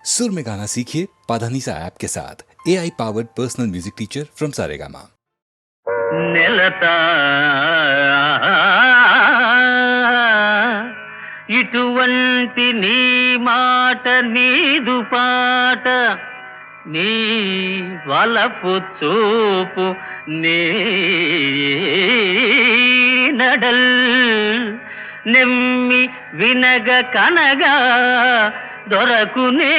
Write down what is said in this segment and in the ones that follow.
सुर में गाना सीखिए पाधानीसा ऐप के साथ AI powered personal music teacher from Saregama. నెలతా ఇటువంటి నీ మాట నీదు పాట నీ వలపు చూపు నీ నడల్ నెమ్మి వినగ కనగా దొరకునే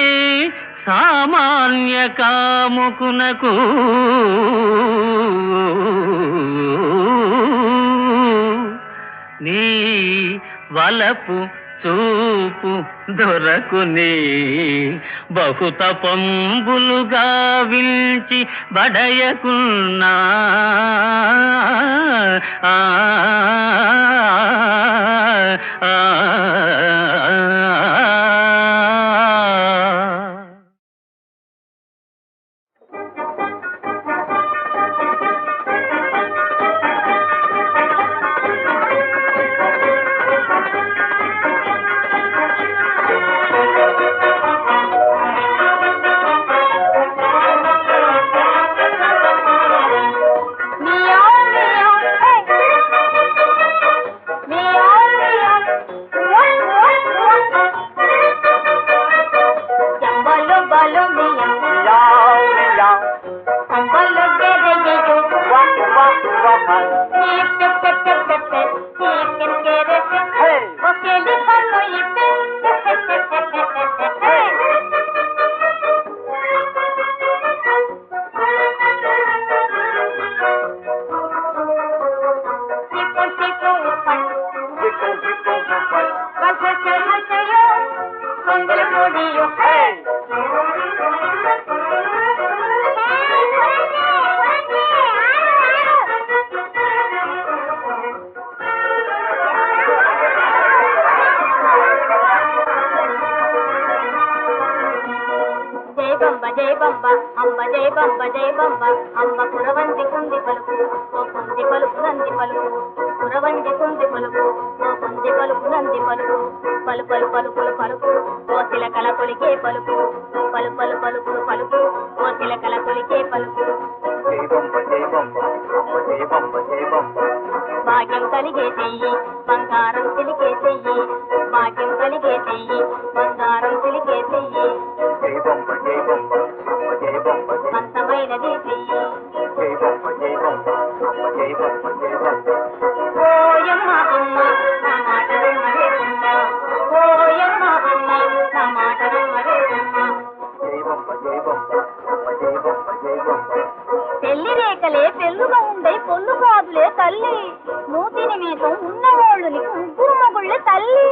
సామాన్య కాముకునకు నీ వలపు చూపు దొరకుని బహుత పంబులుగా విల్చి బడయకున్నా అమ్మ కురవంది కుంది పలుకు ఓ కుంది పలుకు నంది పలుకు కురవంది కుంది పలుకు ఓ కుంది పలుకు నంది పలుకు పలు పలు పలుకులు పలుకు ఓ చిలకల కొలికే పలుకు పలు పలు పలుకులు పలుకు ఓ చిలకల కొలికే పలుకు భాగ్యం కలిగే చెయ్యి బంగారం సిలికే చెయ్యి భాగ్యం కలిగే చెయ్యి బంగారం సిలికే చెయ్యి అంతమైనది చెయ్యి ఓయమ్మ అమ్మ నా మాట మరేమ్మ ఓయమ్మ అమ్మ నా మాట మరేమ్మ పెళ్లి రేఖలే పెళ్ళుగా ఉండే పొల్లు కాదులే తల్లి మూతిని మీసం ఉన్నవాళ్ళు నీకు ముగ్గురు మగుళ్ళే తల్లి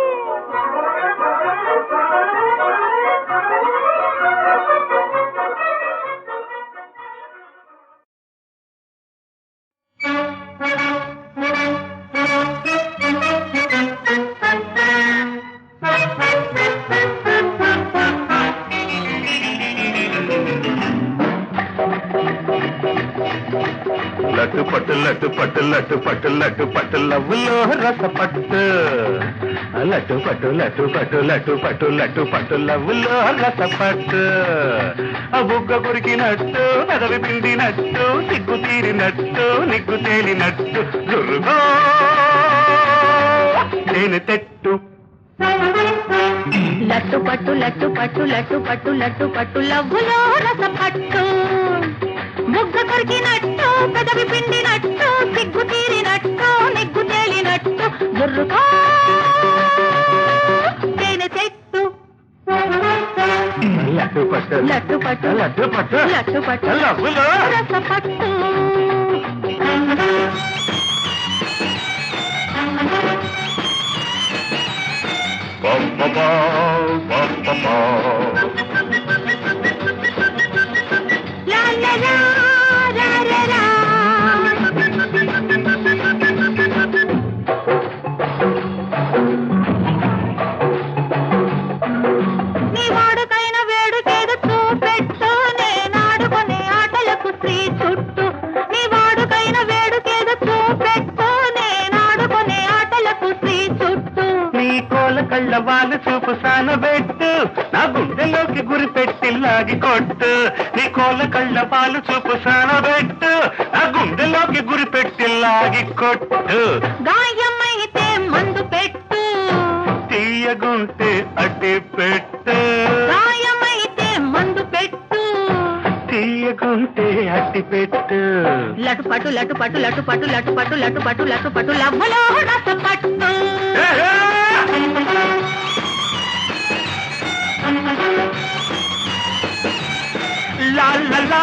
లట్టు పట్టు లట్టు పట్టు లట్టు పట్టు లట్టు పట్టు లవ్వులో రస పట్టు లట్టు పట్టు లట్టు పట్టు లట్టు పట్టు లట్టు పట్టు లవ్వులో రస పట్టు ఆ బుగ్గ కొరికినట్టు పెదవి పిండినట్టు సిగ్గు తీరినట్టు నిగ్గు తేలినట్టు జుర్రుగో నేను తెట్టు లట్టు పట్టు లట్టు పట్టు లట్టు పట్టు లట్టు పట్టు లవ్వులో రస పట్టు బుగ్గ కొరికినట్టు పెదవి పిండినట్టు సిగ్గు తీరినట్టు నిగ్గు తేలినట్టు జుర్రుగా తేనె చెట్టు లట్టు పట్టు లట్టు పట్టు లట్టు పట్టు లట్టు పట్టు లవ్వులో రస పట్టు బొబ్బబా బొబ్బబా లా లా లా రా రా రా నీ వాడుకైన వేడుకేదో చూపెట్టు నేనాడుకునే ఆటలకు శ్రీ చుట్టూ నీ వాడుకైన వేడుకేదో చూపెట్టు నేనాడుకునే ఆటలకు శ్రీ చుట్టూ నీ కోల కళ్ళ వాళ్ళు చూపు సానబెట్టు నా గుండెలో గుండెలోకి గురి పెట్టి లాగి కొట్టు నీ కోల కళ్ళ పాలు చూపు సానబెట్టు ఆ గుండెలోకి గురి పెట్టి లాగి కొట్టు గాయమైతే మందు పెట్టు తీయగుంటే అడ్డి పెట్టు గాయమైతే మందు పెట్టు తీయగుంటే అడ్డి పెట్టు లటుపటు లటుపటు లటుపటు లటుపటు లటుపటు లటుపటు లవ్వలో రసపట్టు లా లా లా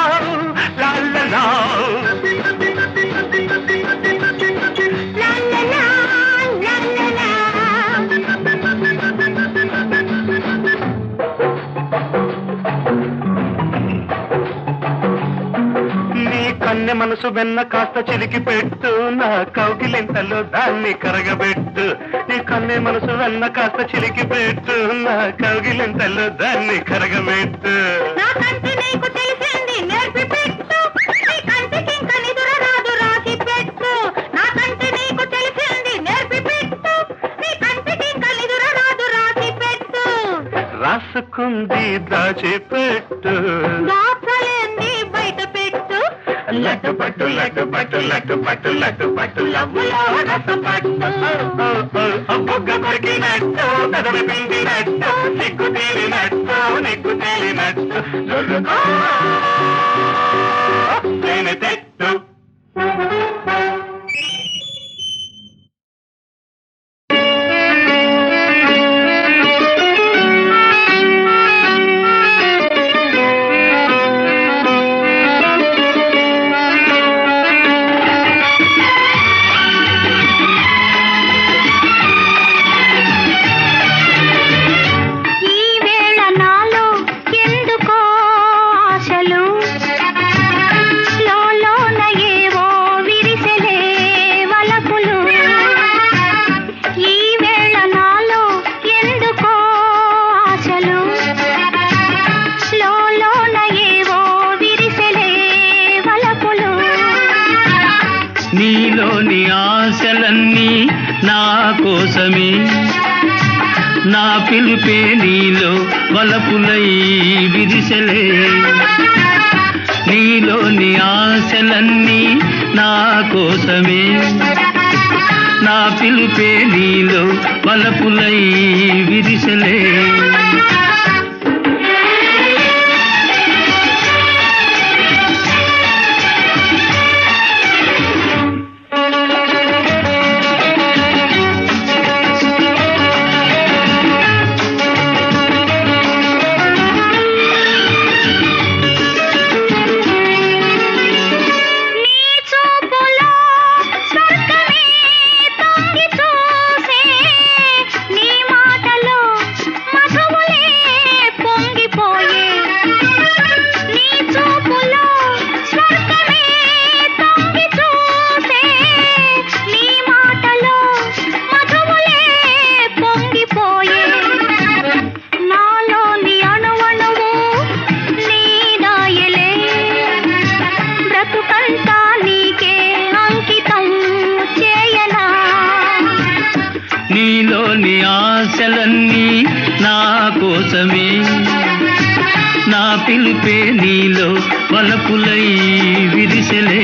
లా లా లా కన్నె మనసు వెన్న కాస్త చిలికి పెట్టు నా కౌగిలింతలో దాన్ని కరగబెట్టు నీ కన్నె మనసు వెన్న కాస్త చిలికి పెట్టు నా కౌగిలింతలో దాన్ని కరగబెట్టు నాకంటే నీకు తెలిసింది నేర్పి పెట్టు నీ కంటికి ఇంక నిదుర రాదు రాసి పెట్టు నాకంటే నీకు తెలిసింది నేర్పి పెట్టు నీ కంటికి ఇంక నిదుర రాదు రాసి పెట్టు రాసుకుంది దాచిపెట్టు దాచలేంది బయట పెట్టు లడ్డు పట్టు లడ్డు పట్టు లడ్డు పట్టు లడ్డు పట్టు లవ్వులో రసపట్టు బొగ్గ కొరికినట్టు పెదవి పిండినట్టు నిగ్గు తేలినట్టు జొర్రుకో తేనె తెట్టు నీలోని ఆశలన్నీ నా కోసమే నా పిలుపే నీలో వలపులై విరిసెలే నీలోని ఆశలన్నీ నా కోసమే నా పిలుపే నీలో వలపులై విరిసెలే నీలోని ఆశలన్నీ నా కోసమే నా పిలుపే నీలో వలపులై విరిసెలే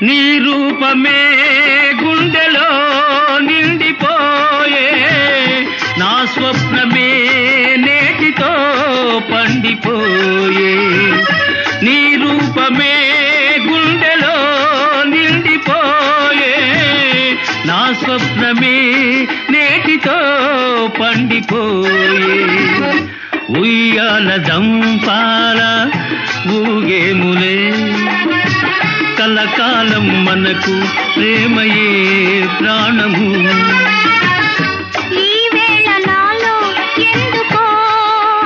నీ రూపమే గుండెలో నిండిపోయే నా స్వప్నమే నేటితో పండిపోయే నీ రూపమే గుండెలో నిండిపోయే నా స్వప్నమే నేటితో పండిపోయే ఉయ్యాల దంపాల ఊగేములే కలకాలం మనకు ప్రేమయే ప్రాణము ఈ వేళ నాలో ఎందుకో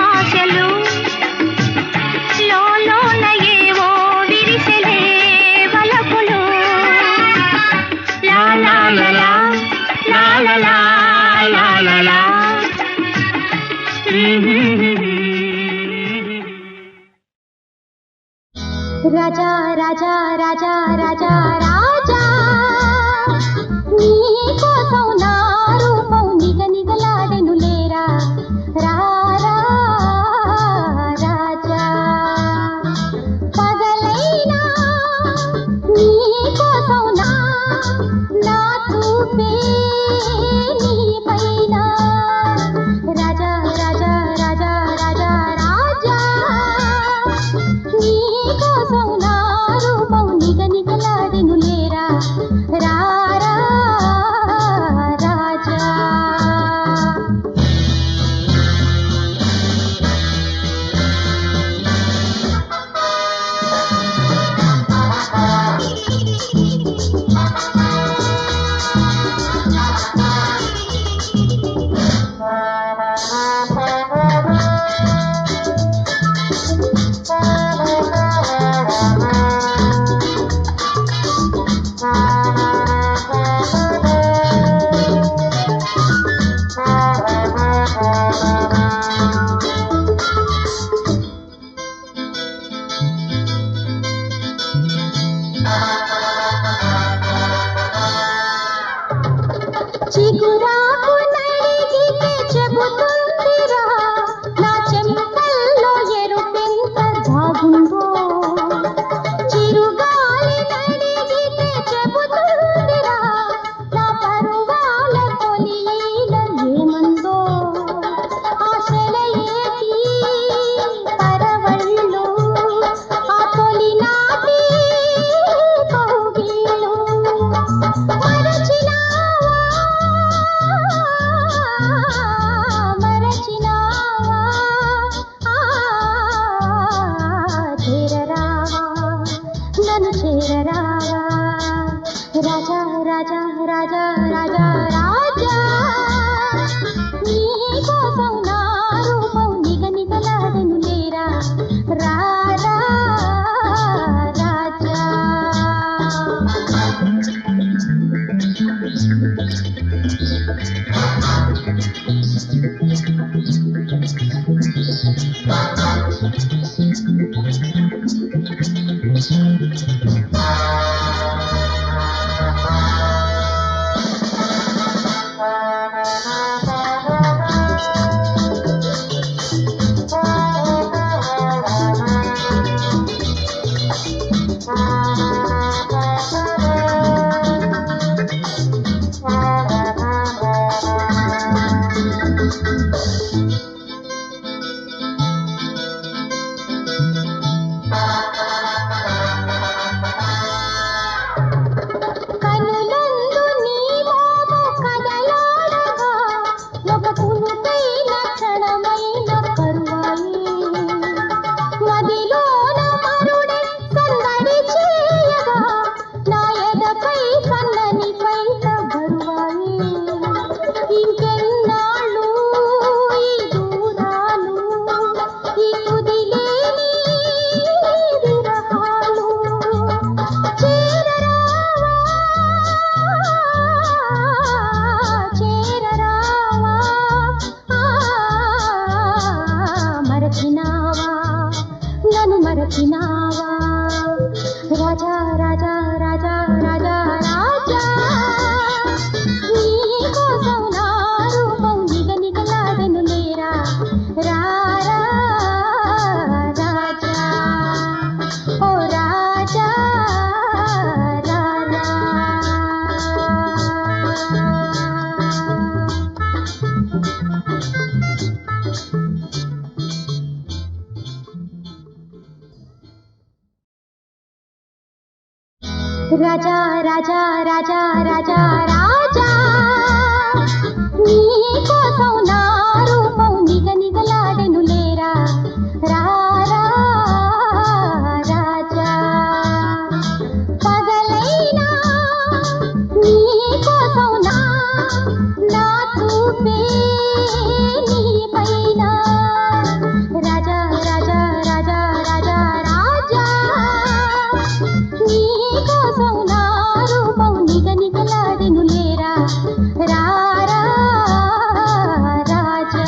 ఆశలు లోలోన ఏవో విరిసెలే వలపులు రాజా రాజా రాజా రాజా నీ కోసం నా రూపం నిగనిగలాడెను లేరా రారా రాజా పగలైనా నీ కోసం నా చూపే నీ పైన రాజా రాజా రాజా రాజా రాజా నీ కోసం నా రూపం నిగనిగలాడెను లేరా రారా రాజా చిగురాకు నడిగితే చెబుతుందిరా నా చెంపల్లో ఎరుపెంత దాగుందో చిరుగాలి నడిగితే చెబుతుందిరా నా పరువాల తొలిల ఏమందో ఆశల ఏటి పరవళ్ళు ఆ తొలి నాటి కౌగిళ్ళు రాజా రాజా రాజా రాజా రాజా నీ కోసం నా రూపం నిగనిగలాడెను లేరా రారా రాజా కనులందు నీ మోము కదలాడగా ఒక కునుకైన క్షణమైన కరువాయి మదిలోన మరుడే సందడి చేయగా నా ఎదపై కన్నని పైట బరువాయి ఇంకెన్నాళ్ళు ఈ దూరాలు ఈ తుదిలేని విరహాలు చేరరావా మరచినావా నన్ను మరచినావా రాజా రాజా రాజా రాజా రాజా నీ కోసం నా రూపం నిగనిగలాడెను లేరా రారా రాజా ఓ రాజా రారా రాజా రాజా రాజా రాజా రాజా నీ కోసం నా రూపం నిగనిగలాడెను లేరా రారా రాజా పగలైనా నీ కోసం నా చూపే నీ పైన రాజా రాజా రాజా రాజా రాజా నీ కోసం నా రూపం నిగనిగలాడెను లేరా రారా రాజా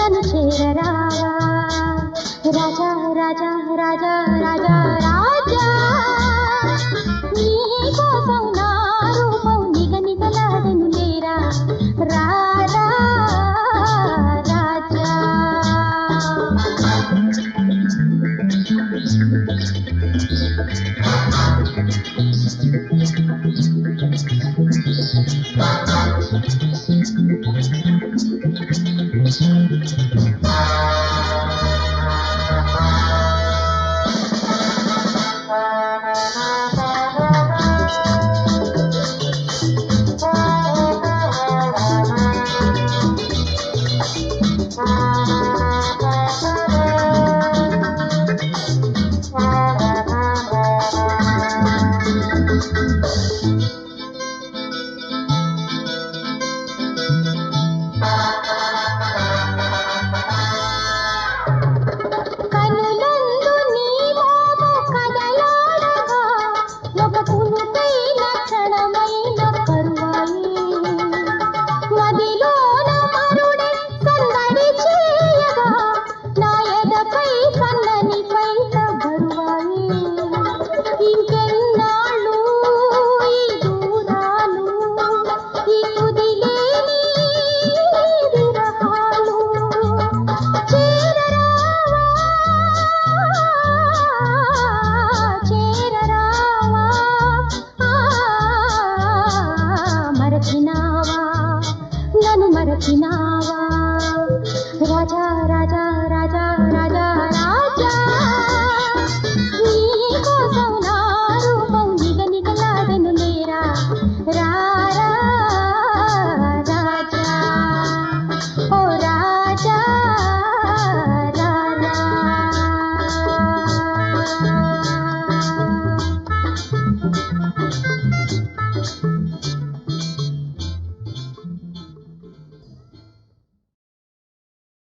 నన్ను చేరరావా రాజా రాజా రాజా రాజా రాజా నీ కోసం నా రూపం నిగనిగలాడెను లేరా రాజా రాజా మరచినావా నన్ను మరచినావా